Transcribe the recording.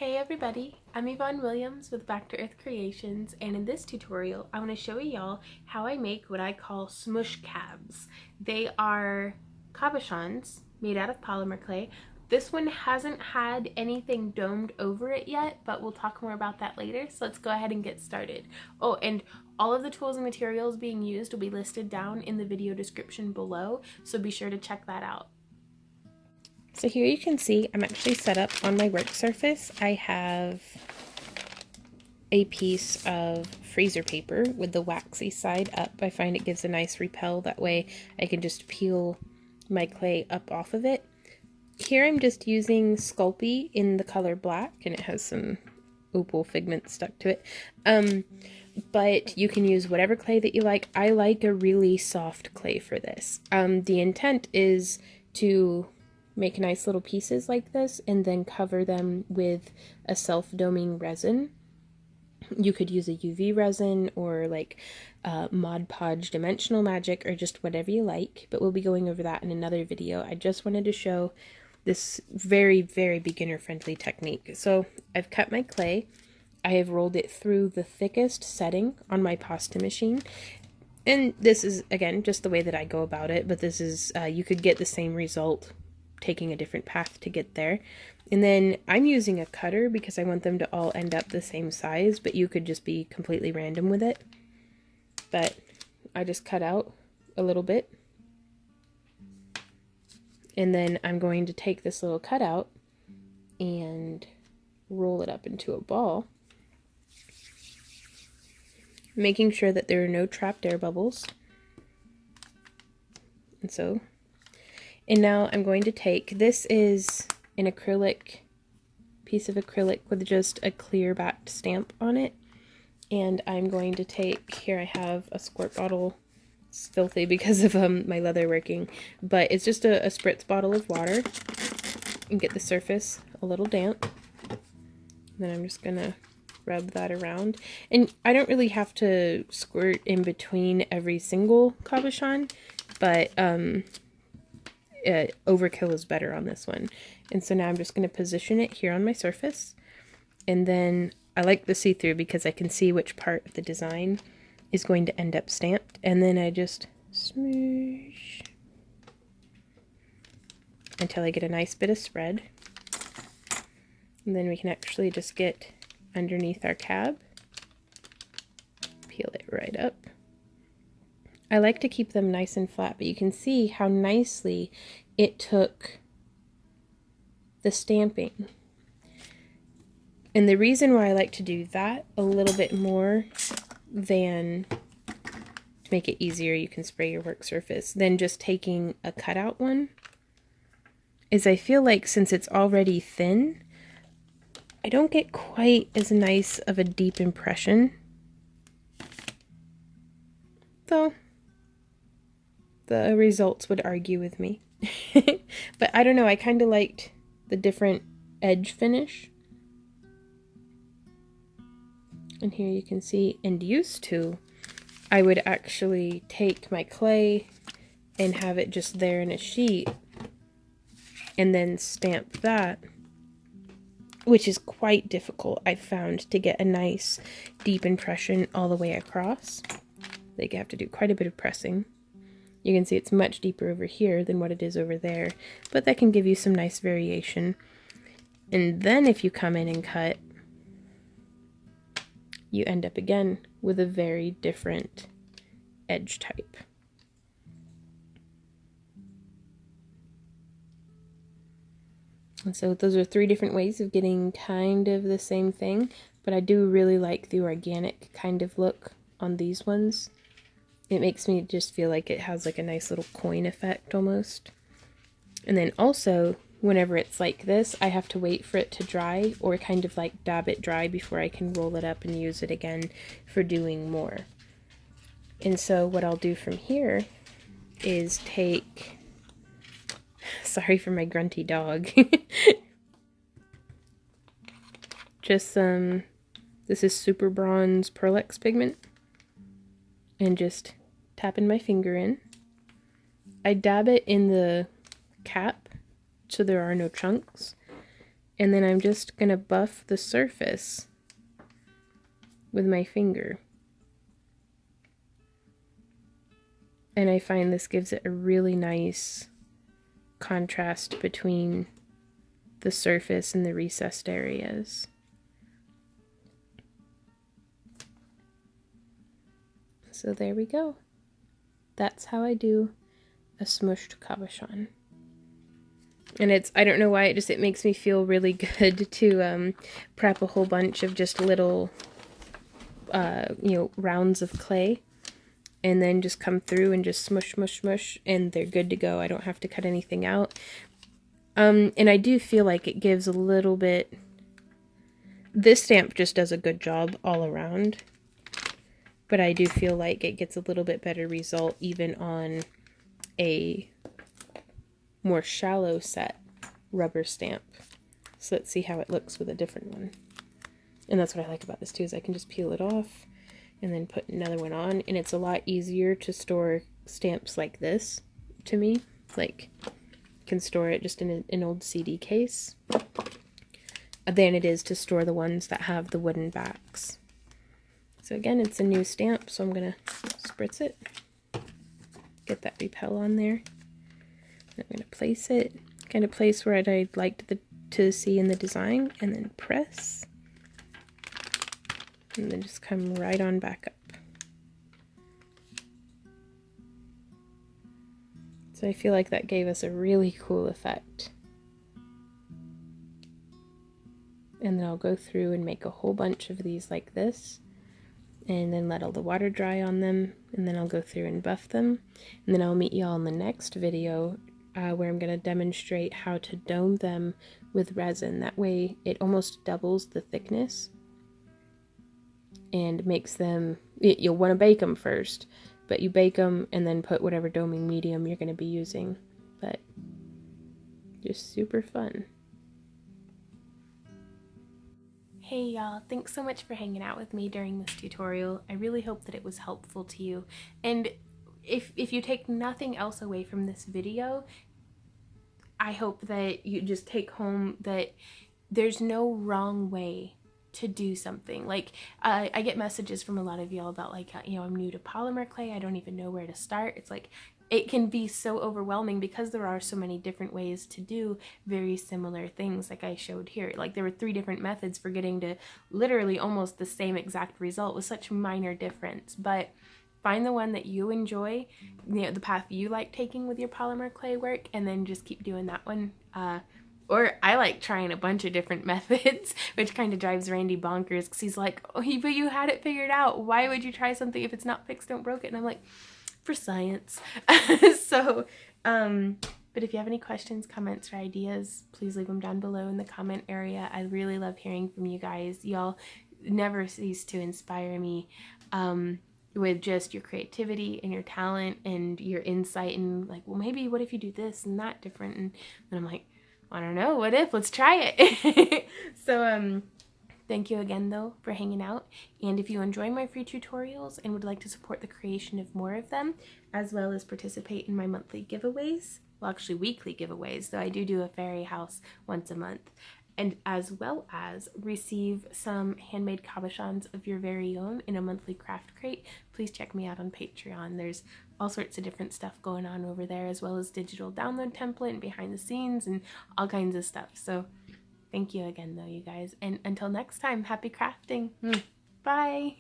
Hey everybody, I'm Yvonne Williams with Back to Earth Creations, and in this tutorial I want to show y'all how I make what I call Smush cabs. They are cabochons made out of polymer clay. This one hasn't had anything domed over it yet, but we'll talk more about that later, so let's go ahead and get started. Oh, and all of the tools and materials being used will be listed down in the video description below, so be sure to check that out. So here you can see I'm actually set up on my work surface. I have a piece of freezer paper with the waxy side up. I find it gives a nice repel. That way I can just peel my clay up off of it. Here I'm just using Sculpey in the color black, and it has some opal pigment stuck to it. But you can use whatever clay that you like. I like a really soft clay for this. The intent is to make nice little pieces like this and then cover them with a self-doming resin. You could use a UV resin or like Mod Podge Dimensional Magic or just whatever you like, but we'll be going over that in another video. I just wanted to show this very, very beginner friendly technique. So I've cut my clay. I have rolled it through the thickest setting on my pasta machine. And this is, again, just the way that I go about it, but this is, you could get the same result taking a different path to get there. And then I'm using a cutter because I want them to all end up the same size, but you could just be completely random with it. But I just cut out a little bit. And then I'm going to take this little cutout and roll it up into a ball, making sure that there are no trapped air bubbles. And now I'm going to take, this is an acrylic, piece of acrylic with just a clear backed stamp on it. And I'm going to take, here I have a squirt bottle. It's filthy because of my leather working, but it's just a spritz bottle of water, and get the surface a little damp. And then I'm just gonna rub that around. And I don't really have to squirt in between every single cabochon, but overkill is better on this one. And so now I'm just going to position it here on my surface, and then I like the see-through because I can see which part of the design is going to end up stamped, and then I just smoosh until I get a nice bit of spread. And then we can actually just get underneath our cab, peel it right up. I like to keep them nice and flat, but you can see how nicely it took the stamping. And the reason why I like to do that a little bit more than, to make it easier, you can spray your work surface, than just taking a cutout one, is I feel like since it's already thin, I don't get quite as nice of a deep impression. Though the results would argue with me. But I don't know, I kind of liked the different edge finish. And here you can see, and used to, I would actually take my clay and have it just there in a sheet and then stamp that, which is quite difficult, I've found, to get a nice deep impression all the way across. They have to do quite a bit of pressing. You can see it's much deeper over here than what it is over there, but that can give you some nice variation. And then if you come in and cut, you end up again with a very different edge type. And so those are 3 different ways of getting kind of the same thing, but I do really like the organic kind of look on these ones. It makes me just feel like it has like a nice little coin effect almost. And then also, whenever it's like this, I have to wait for it to dry, or kind of like dab it dry before I can roll it up and use it again for doing more. And so what I'll do from here is take, sorry for my grunty dog, just some, this is Super Bronze Pearlex pigment, and just tapping my finger in. I dab it in the cap so there are no chunks, and then I'm just gonna buff the surface with my finger. And I find this gives it a really nice contrast between the surface and the recessed areas. So there we go. That's how I do a smushed cabochon. And I don't know why, it makes me feel really good to prep a whole bunch of just little, rounds of clay. And then just come through and just smush, smush, smush, and they're good to go. I don't have to cut anything out. And I do feel like it gives a little bit... This stamp just does a good job all around. But I do feel like it gets a little bit better result even on a more shallow set rubber stamp. So let's see how it looks with a different one. And that's what I like about this too, is I can just peel it off and then put another one on, and it's a lot easier to store stamps like this, to me. Like, you can store it just in an old CD case, than it is to store the ones that have the wooden backs. So again, it's a new stamp, so I'm gonna spritz it, get that repel on there. I'm gonna place it, kind of place where I'd like to see in the design, and then press. And then just come right on back up. So I feel like that gave us a really cool effect. And then I'll go through and make a whole bunch of these like this. And then let all the water dry on them. And then I'll go through and buff them. And then I'll meet y'all in the next video where I'm going to demonstrate how to dome them with resin. That way it almost doubles the thickness. And makes them, you'll want to bake them first, but you bake them and then put whatever doming medium you're going to be using. But just super fun. Hey y'all, thanks so much for hanging out with me during this tutorial. I really hope that it was helpful to you. And if you take nothing else away from this video, I hope that you just take home that there's no wrong way to do something. Like, I get messages from a lot of y'all about, like, I'm new to polymer clay, I don't even know where to start. It's like, it can be so overwhelming because there are so many different ways to do very similar things like I showed here. Like, there were 3 different methods for getting to literally almost the same exact result with such minor difference. But find the one that you enjoy, the path you like taking with your polymer clay work, and then just keep doing that one. Or I like trying a bunch of different methods, which kind of drives Randy bonkers because he's like, oh, but you had it figured out. Why would you try something if it's not fixed, don't broke it? And I'm like, for science. So, but if you have any questions, comments, or ideas, please leave them down below in the comment area. I really love hearing from you guys. Y'all never cease to inspire me with just your creativity and your talent and your insight and like, well, maybe what if you do this and that different? And then I'm like, I don't know, what if? Let's try it. So, thank you again, though, for hanging out. And if you enjoy my free tutorials and would like to support the creation of more of them, as well as participate in my monthly giveaways, well, actually weekly giveaways, though I do a fairy house once a month, and as well as receive some handmade cabochons of your very own in a monthly craft crate, please check me out on Patreon. There's all sorts of different stuff going on over there, as well as digital download template and behind the scenes and all kinds of stuff. So thank you again, though, you guys. And until next time, happy crafting. Bye.